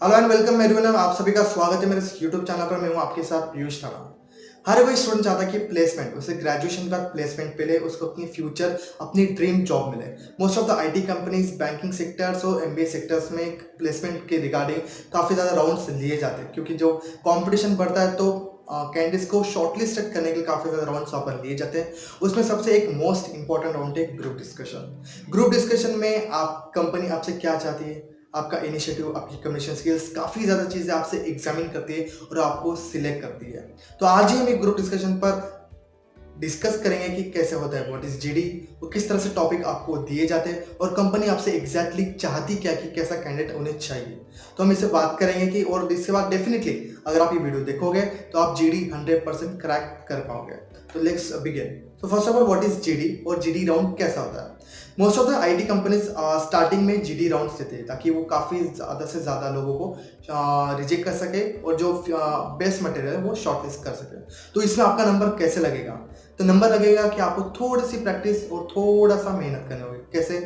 Hello and welcome everyone, आप सभी का स्वागत है मेरे यूट्यूब चैनल पर। मैं हूं आपके साथ पीयूष राणा। हर कोई स्टूडेंट चाहता है कि प्लेसमेंट उसे ग्रेजुएशन के बाद प्लेसमेंट मिले, उसको अपनी फ्यूचर अपनी ड्रीम जॉब मिले। Most of the IT companies, banking sectors और एमबीए सेक्टर्स में प्लेसमेंट के रिगार्डिंग काफ़ी ज़्यादा राउंड्स लिए जाते हैं, क्योंकि जो कंपटीशन बढ़ता है तो कैंडिडेट्स को शॉर्टलिस्ट करने के लिए काफ़ी ज़्यादा राउंड्स वहाँ पर लिए जाते हैं। उसमें सबसे एक मोस्ट इंपॉर्टेंट राउंड है ग्रुप डिस्कशन। ग्रुप डिस्कशन में आप कंपनी आपसे क्या चाहती है, आपका इनिशिएटिव, आपकी कम्युनिकेशन स्किल्स, काफ़ी ज़्यादा चीज़ें आपसे एग्जामिन करती है और आपको सिलेक्ट करती है। तो आज ही हम एक ग्रुप डिस्कशन पर डिस्कस करेंगे कि कैसे होता है, व्हाट इज जीडी, और किस तरह से टॉपिक आपको दिए जाते हैं और कंपनी आपसे एग्जैक्टली चाहती क्या कि कैसा कैंडिडेट उन्हें चाहिए। तो हम इससे बात करेंगे कि, और इसके बाद डेफिनेटली अगर आप ये वीडियो देखोगे तो आप जीडी 100% क्रैक कर पाओगे। तो लेट्स बिगिन। तो first of all, what is GD और जीडी राउंड कैसा होता है। Most of the IT companies starting में जीडी राउंड्स देते हैं ताकि वो काफ़ी ज़्यादा से ज़्यादा लोगों को रिजेक्ट कर सके और जो बेस्ट मटेरियल है वो शॉर्टलिस्ट कर सके। तो इसमें आपका नंबर कैसे लगेगा? तो नंबर लगेगा कि आपको थोड़ी सी प्रैक्टिस और थोड़ा सा मेहनत करनी होगी। कैसे?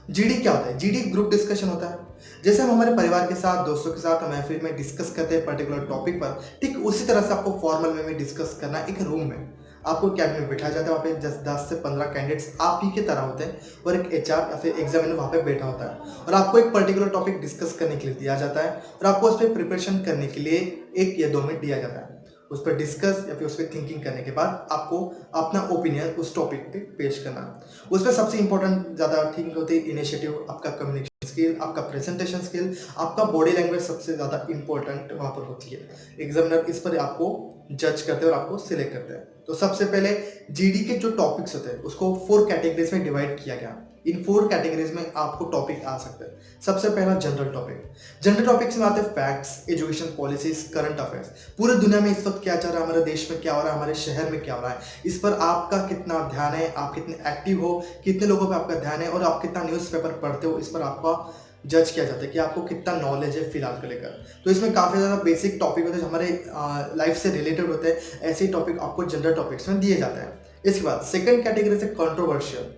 जीडी क्या होता है? जीडी ग्रुप डिस्कशन होता है। जैसे हम हमारे परिवार के साथ, दोस्तों के साथ महफिल में डिस्कस करते हैं पर्टिकुलर टॉपिक पर, ठीक उसी तरह से आपको फॉर्मल वे में डिस्कस करना है। एक रूम में आपको कैबिन में बिठाया जाता है, वहाँ पे 10 से 15 कैंडिडेट्स आप ही की तरह होते हैं और एक एचआर या फिर एग्जामिनर वहाँ पे बैठा होता है और आपको एक पर्टिकुलर टॉपिक डिस्कस करने के लिए दिया जाता है और आपको उस पर प्रिपरेशन करने के लिए 1 या 2 मिनट दिया जाता है। उस पर डिस्कस या फिर उस पर थिंकिंग करने के बाद आपको अपना ओपिनियन उस टॉपिक पे पेश करना है। उस पर सबसे इंपॉर्टेंट ज़्यादा थिंग होती है इनिशिएटिव, आपका कम्युनिकेशन स्किल, आपका प्रेजेंटेशन स्किल, आपका बॉडी लैंग्वेज सबसे ज़्यादा इंपॉर्टेंट वहाँ पर होती है। एग्जामिनर इस पर आपको जज करते हैं और आपको सिलेक्ट करते हैं। तो सबसे पहले जीडी के जो टॉपिक्स होते हैं उसको 4 कैटेगरीज में डिवाइड किया गया। इन 4 कैटेगरीज में आपको टॉपिक आ सकते हैं। सबसे पहला जनरल टॉपिक। जनरल टॉपिक्स में आते हैं facts, education policies, current affairs. पूरे दुनिया में इस वक्त क्या चल रहा है, हमारे देश में क्या हो रहा है, हमारे शहर में क्या हो रहा है, इस पर आपका कितना ध्यान है, आप कितने एक्टिव हो, कितने लोगों पर आपका ध्यान है और आप कितना न्यूज़पेपर पढ़ते हो, इस पर आपका जज किया जाता है कि आपको कितना नॉलेज है फिलहाल को लेकर। तो इसमें काफ़ी ज़्यादा बेसिक टॉपिक होते हैं जो हमारे लाइफ से रिलेटेड होते हैं। ऐसे ही टॉपिक आपको जनरल टॉपिक्स में दिए जाते हैं। इसके बाद सेकंड कैटेगरी से controversial,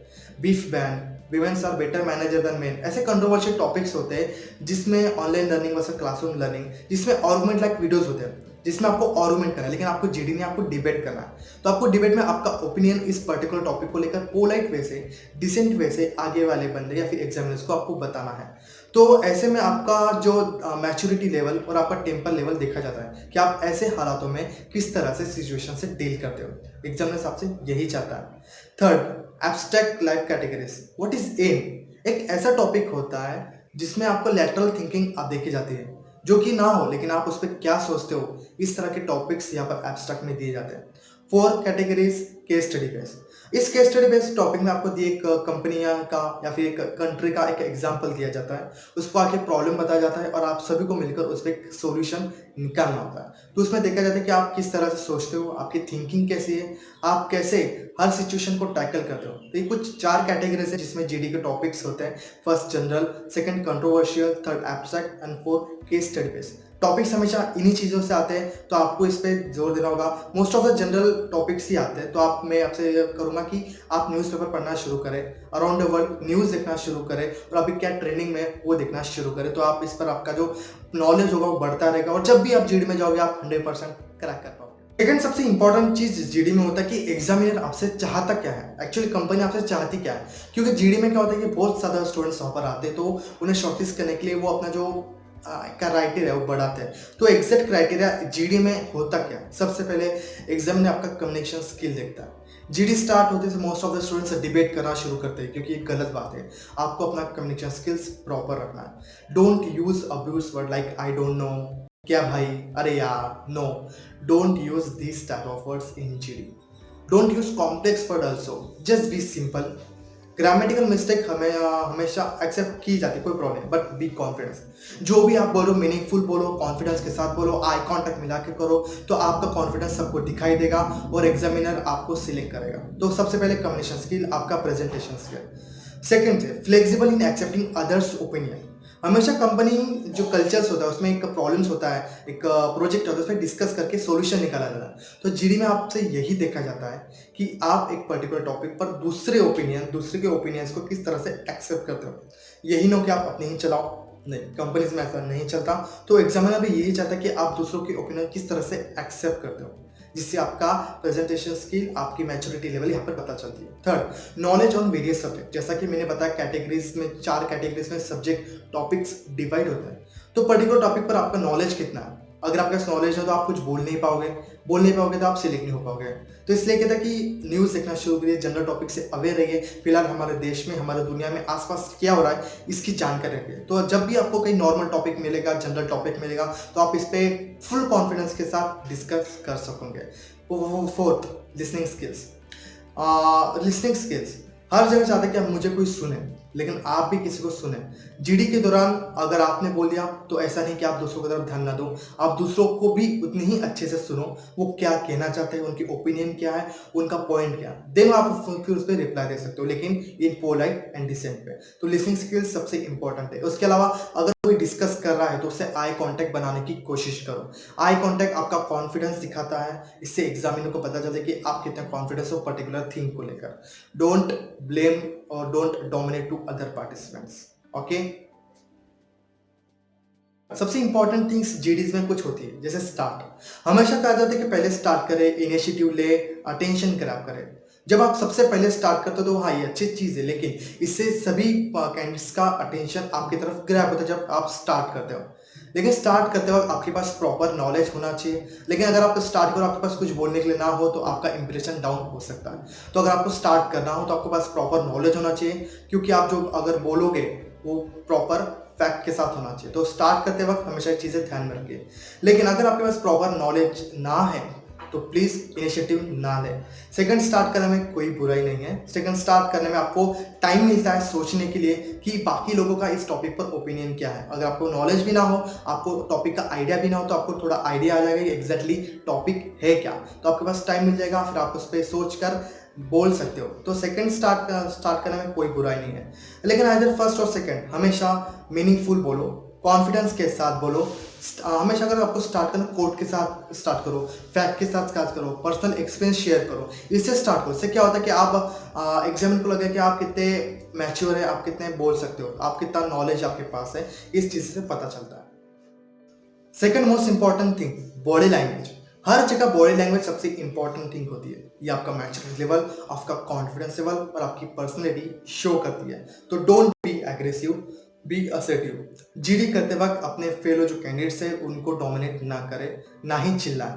beef ban, women's are better manager than men. ऐसे कंट्रोवर्शियल टॉपिक्स होते हैं जिसमें online learning versus classroom learning, जिसमें आर्गुमेंट लाइक वीडियोस होते हैं, जिसमें आपको आर्गुमेंट करना है, लेकिन आपको जीडी नहीं, आपको डिबेट करना है। तो आपको डिबेट में आपका ओपिनियन इस पर्टिकुलर टॉपिक को लेकर पोलाइट वे से, डिसेंट वे से आगे वाले बंदे या फिर एग्जामिनर्स को आपको बताना है। तो ऐसे में आपका जो मैच्योरिटी लेवल और आपका टेम्पर लेवल देखा जाता है कि आप ऐसे हालातों में किस तरह से सिचुएशन से डील करते हो। एग्जामिनर्स आपसे यही चाहता है। Third, abstract life categories. What is M? एक ऐसा टॉपिक होता है जिसमें आपको लैटरल थिंकिंग आप देखी जाती है, जो कि ना हो लेकिन आप उस पर क्या सोचते हो, इस तरह के टॉपिक्स यहाँ पर एब्स्ट्रैक्ट में दिए जाते हैं। 4 कैटेगरीज, केस स्टडी बेस्ड। इस केस स्टडी बेस्ड टॉपिक में आपको दिए एक कंपनियां का या फिर एक कंट्री का एक एग्जांपल दिया जाता है, उसको आके प्रॉब्लम बताया जाता है और आप सभी को मिलकर उस पर एक सोल्यूशन निकालना होता है। तो उसमें देखा जाता है कि आप किस तरह से सोचते हो, आपकी थिंकिंग कैसी है, आप कैसे हर सिचुएशन को टैकल करते हो। तो ये कुछ 4 कैटेगरीज है जिसमें जीडी के टॉपिक्स होते हैं। First general, second controversial, third abstract and fourth case study based. Topics हमेशा इन्हीं चीज़ों से आते हैं, तो आपको इस पे जोर देना होगा। Most of the general topics ही आते हैं, तो मैं आपसे करूँगा कि आप न्यूज़पेपर पढ़ना शुरू करें, अराउंड द वर्ल्ड न्यूज़ देखना शुरू करें और अभी क्या ट्रेंडिंग में वो देखना शुरू करें। तो आप इस पर आपका जो नॉलेज होगा वो बढ़ता रहेगा और जब भी आप जीडी में जाओगे आप 100% क्रैक कर पाओगे। सेकंड सबसे इंपॉर्टेंट चीज जीडी में होता है कि एग्जामिनर आपसे चाहता क्या है, एक्चुअली कंपनी आपसे चाहती क्या है। क्योंकि जीडी में क्या होता है कि बहुत ज़्यादा स्टूडेंट्स वहाँ पर आते हैं, तो उन्हें शॉर्टलिस्ट करने के लिए वो अपना जो क्राइटेरिया वो बढ़ाते हैं। तो एग्जैक्ट क्राइटेरिया जीडी में होता क्या? सबसे पहले एग्जामिनर आपका कम्युनिकेशन स्किल देखता है। जीडी स्टार्ट होते से most of the students debate करना शुरू करते हैं, क्योंकि ये गलत बात है। आपको अपना कम्युनिकेशन स्किल्स प्रॉपर रखना है। Don't use abuse word like I don't know, क्या भाई, अरे यार, no. Don't use this type of words in GD. Don't use complex word also, just be simple. Grammatical mistake हमें हमेशा एक्सेप्ट की जाती है, कोई प्रॉब्लम नहीं, बट बी कॉन्फिडेंस। जो भी आप बोलो मीनिंगफुल बोलो, कॉन्फिडेंस के साथ बोलो, आई कांटेक्ट मिला के करो, तो आपका कॉन्फिडेंस सबको दिखाई देगा और एग्जामिनर आपको सिलेक्ट करेगा। तो सबसे पहले कम्युनिकेशन स्किल, आपका प्रेजेंटेशन स्किल। सेकंड है flexible in accepting others opinion. हमेशा कंपनी जो कल्चर्स होता है उसमें एक प्रॉब्लम्स होता है, एक प्रोजेक्ट होता है, उसमें डिस्कस करके सॉल्यूशन निकाला जाता है। तो जीडी में आपसे यही देखा जाता है कि आप एक पर्टिकुलर टॉपिक पर दूसरे के ओपिनियंस को किस तरह से एक्सेप्ट करते हो। यही नो कि आप अपने ही चलाओ, नहीं, कंपनीज में ऐसा नहीं चलता। तो एग्जामिनर भी यही चाहता है कि आप दूसरों की ओपिनियन किस तरह से एक्सेप्ट करते हो, जिससे आपका प्रेजेंटेशन स्किल, आपकी मैच्योरिटी लेवल यहाँ पर पता चलती है। Third, knowledge on various subject. जैसा कि मैंने बताया, कैटेगरीज में 4 कैटेगरीज में सब्जेक्ट टॉपिक्स डिवाइड होते हैं। तो पर्टिकुलर टॉपिक पर आपका नॉलेज कितना है। अगर आपके पास नॉलेज है तो आप कुछ बोल नहीं पाओगे तो आप सिलेक्ट नहीं हो पाओगे। तो इसलिए कहता है कि न्यूज़ देखना शुरू करिए, जनरल टॉपिक से अवेयर रहिए, फिलहाल हमारे देश में, हमारे दुनिया में आसपास क्या हो रहा है इसकी जानकारी रखिए। तो जब भी आपको कहीं नॉर्मल टॉपिक मिलेगा, जनरल टॉपिक मिलेगा, तो आप इस पे फुल कॉन्फिडेंस के साथ डिस्कस कर सकोगे। Fourth, listening skills. Listening skills हर जगह चाहते हैं कि आप मुझे कोई सुने, लेकिन आप भी किसी को सुने। जीडी के दौरान अगर आपने बोल दिया तो ऐसा नहीं कि आप दूसरों की तरफ ध्यान ना दो, आप दूसरों को भी उतनी ही अच्छे से सुनो, वो क्या कहना चाहते हैं, उनकी ओपिनियन क्या है, उनका पॉइंट क्या है, देन आप फिर उस पर रिप्लाई दे सकते हो, लेकिन इन पोलाइट एंड डिसेंट पे। तो लिसनिंग स्किल्स सबसे इंपॉर्टेंट है। उसके अलावा अगर कोई डिस्कस कर रहा है तो उससे आई कांटेक्ट बनाने की कोशिश करो। आई कांटेक्ट आपका कॉन्फिडेंस दिखाता है, इससे एग्जामिनर को पता चलता है कि आप कितना कॉन्फिडेंस हो पर्टिकुलर थिंग को लेकर। डोंट ब्लेम और don't dominate to other participants. Okay, सबसे इंपॉर्टेंट थिंग्स जीडीज में कुछ होती है, जैसे स्टार्ट। हमेशा कहा जाता है कि पहले स्टार्ट करें, इनिशिएटिव ले, अटेंशन ग्रैब करें। जब आप सबसे पहले स्टार्ट करते हो तो हाँ, ये अच्छी चीज़ है, लेकिन इससे सभी कैंडिडेट्स का अटेंशन आपकी तरफ ग्रैब होता है जब आप स्टार्ट करते हो। लेकिन स्टार्ट करते वक्त आपके पास प्रॉपर नॉलेज होना चाहिए। लेकिन अगर आप स्टार्ट करो, आपके पास कुछ बोलने के लिए ना हो, तो आपका इंप्रेशन डाउन हो सकता है। तो अगर आपको स्टार्ट करना हो तो आपके पास प्रॉपर नॉलेज होना चाहिए, क्योंकि आप जो अगर बोलोगे वो प्रॉपर फैक्ट के साथ होना चाहिए। तो स्टार्ट करते वक्त हमेशा ये चीज़ें ध्यान में रखिए। लेकिन अगर आपके पास प्रॉपर नॉलेज ना है तो प्लीज़ इनिशिएटिव ना लें। सेकंड, स्टार्ट करने में कोई बुराई नहीं है। सेकंड, स्टार्ट करने में आपको टाइम मिलता है सोचने के लिए कि बाकी लोगों का इस टॉपिक पर ओपिनियन क्या है। अगर आपको नॉलेज भी ना हो, आपको टॉपिक का आइडिया भी ना हो, तो आपको थोड़ा आइडिया आ जाएगा कि एग्जैक्टली टॉपिक है क्या। तो आपके पास टाइम मिल जाएगा, फिर आप उस पर सोच कर बोल सकते हो। तो सेकंड स्टार्ट करने में कोई बुराई नहीं है। लेकिन आइदर फर्स्ट और सेकंड हमेशा मीनिंगफुल बोलो, कॉन्फिडेंस के साथ बोलो। हमेशा अगर आपको स्टार्ट करना, कोट के साथ स्टार्ट करो, फैक्ट के साथ स्टार्ट करो, पर्सनल एक्सपीरियंस शेयर करो, इससे स्टार्ट करो। इससे क्या होता है कि आप एग्जामिनर को लगे कि आप कितने मैच्योर है, आप कितने बोल सकते हो, आप कितना नॉलेज आपके पास है, इस चीज़ से पता चलता है। Second most important thing, body language. हर जगह बॉडी लैंग्वेज सबसे इंपॉर्टेंट थिंग होती है। ये आपका मैच्योरिटी लेवल, आपका कॉन्फिडेंस लेवल और आपकी पर्सनैलिटी शो करती है। तो don't be aggressive, be assertive. GD करते वक्त अपने फेलो जो कैंडिडेट्स हैं उनको डोमिनेट ना करें, ना ही चिल्लाएं।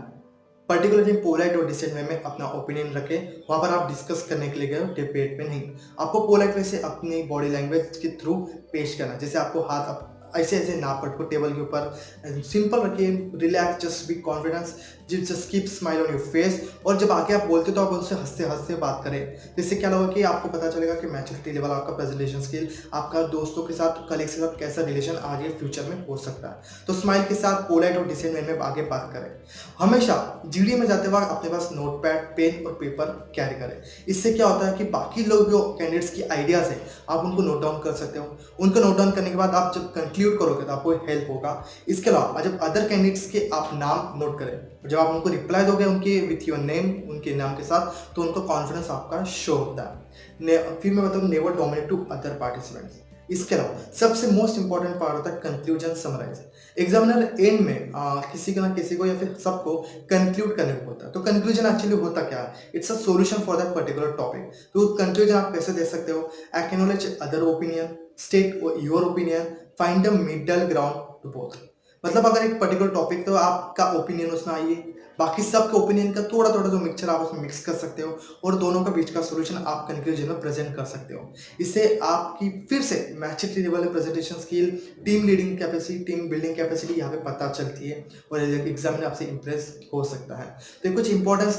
पर्टिकुलरली पोलाइट और डिसेंट वे में अपना ओपिनियन रखें। वहाँ पर आप डिस्कस करने के लिए गए हो, डिबेट में नहीं। आपको पोलाइट वे से अपनी बॉडी लैंग्वेज के थ्रू पेश करना, जैसे आपको हाथ ऐसे ऐसे ना पटको टेबल के ऊपर, सिंपल रखिए, relax, just be confidence, just keep smile on your face. और जब आगे आप बोलते हो तो आप उनसे हंसते हंसते बात करें। इससे क्या होगा कि आपको पता चलेगा कि मैच्योरिटी लेवल, आपका प्रेजेंटेशन स्किल, आपका दोस्तों के साथ, कलीग्स के साथ कैसा रिलेशन आगे फ्यूचर में हो सकता है। तो स्माइल के साथ पोलाइट और डिसेंट वे में आगे बात करें। हमेशा जीडी में जाते वक्त अपने पास नोट पैड, पेन और पेपर कैरी करें। इससे क्या होता है कि बाकी लोग जो कैंडिडेट्स की आइडियाज़ है, आप उनको नोट डाउन कर सकते हो। उनको नोट डाउन करने के बाद आप जब कंक्लूड करोगे तो आपको हेल्प होगा। इसके अलावा जब अदर कैंडिडेट्स के आप नाम नोट करें, जब आप उनको रिप्लाई दोगे उनके विथ योर नेम, उनके नाम के साथ, तो उनको कॉन्फिडेंस आपका शो होता है। फिर मैं बताऊँ, never dominate to other participants. इसके अलावा सबसे मोस्ट इंपॉर्टेंट पार्ट होता है कंक्लूजन, समराइज। एग्जामिनर एंड में किसी को ना किसी को या फिर सबको कंक्लूड करने को होता है। तो कंक्लूजन एक्चुअली होता क्या है? It's a solution for that particular topic. तो कंक्लूजन आप कैसे दे सकते हो? Acknowledge other opinion, state your opinion, find the middle ground to both. मतलब अगर एक पर्टिकुलर टॉपिक, तो आपका ओपिनियन उसमें आइए, बाकी सबके ओपिनियन का थोड़ा थोड़ा जो मिक्सचर आप उसमें मिक्स कर सकते हो, और दोनों का बीच का सॉल्यूशन आप कंक्लूजन में प्रेजेंट कर सकते हो। इससे आपकी फिर से maturity level, presentation skill, team leading capacity, team building capacity यहाँ पे पता चलती है, और एग्जाम में आपसे इंप्रेस हो सकता है। तो ये कुछ इंपॉर्टेंट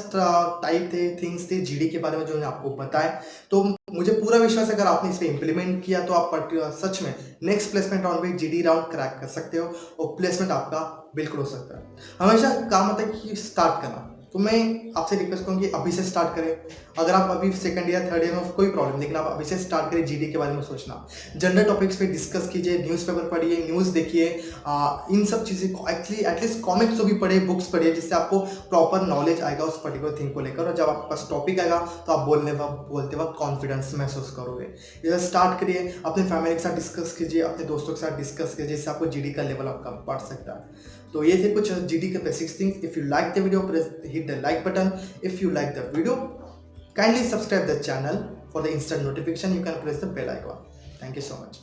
टाइप थे, थिंग्स थे जीडी के बारे में जो मैंने आपको बताया। तो मुझे पूरा विश्वास है अगर आपने इस पर इंप्लीमेंट किया तो आप सच में नेक्स्ट प्लेसमेंट राउंड में जीडी राउंड क्रैक कर सकते हो, और प्लेसमेंट आपका बिल्कुल हो सकता है। हमेशा काम आता है कि स्टार्ट करना, तो मैं आपसे रिक्वेस्ट करूँगी अभी से स्टार्ट करें। अगर आप अभी सेकंड ईयर, थर्ड ईयर में कोई प्रॉब्लम नहीं, लेकिन आप अभी से स्टार्ट करें जीडी के बारे में सोचना। जनरल टॉपिक्स पे डिस्कस कीजिए, न्यूज़पेपर पढ़िए, न्यूज़ देखिए, इन सब चीज़ें को एक्चुअली एटलीस्ट कॉमिक्स तो भी पढ़िए, बुक्स पढ़िए, जिससे आपको प्रॉपर नॉलेज आएगा उस पर्टिकुलर थिंग को लेकर, और जब आपके पास टॉपिक आएगा तो आप बोलते वक्त कॉन्फिडेंस महसूस करोगे। इधर स्टार्ट करिए, अपने फैमिली के साथ डिस्कस कीजिए, अपने दोस्तों के साथ डिस्कस कीजिए, जिससे आपको जीडी का लेवल आपका बढ़ सकता है। तो ये थे कुछ जीडी के basics things. If you like the video, press hit the like button. If you like the video, kindly subscribe the channel. For the instant notification, you can press the bell icon. Thank you so much.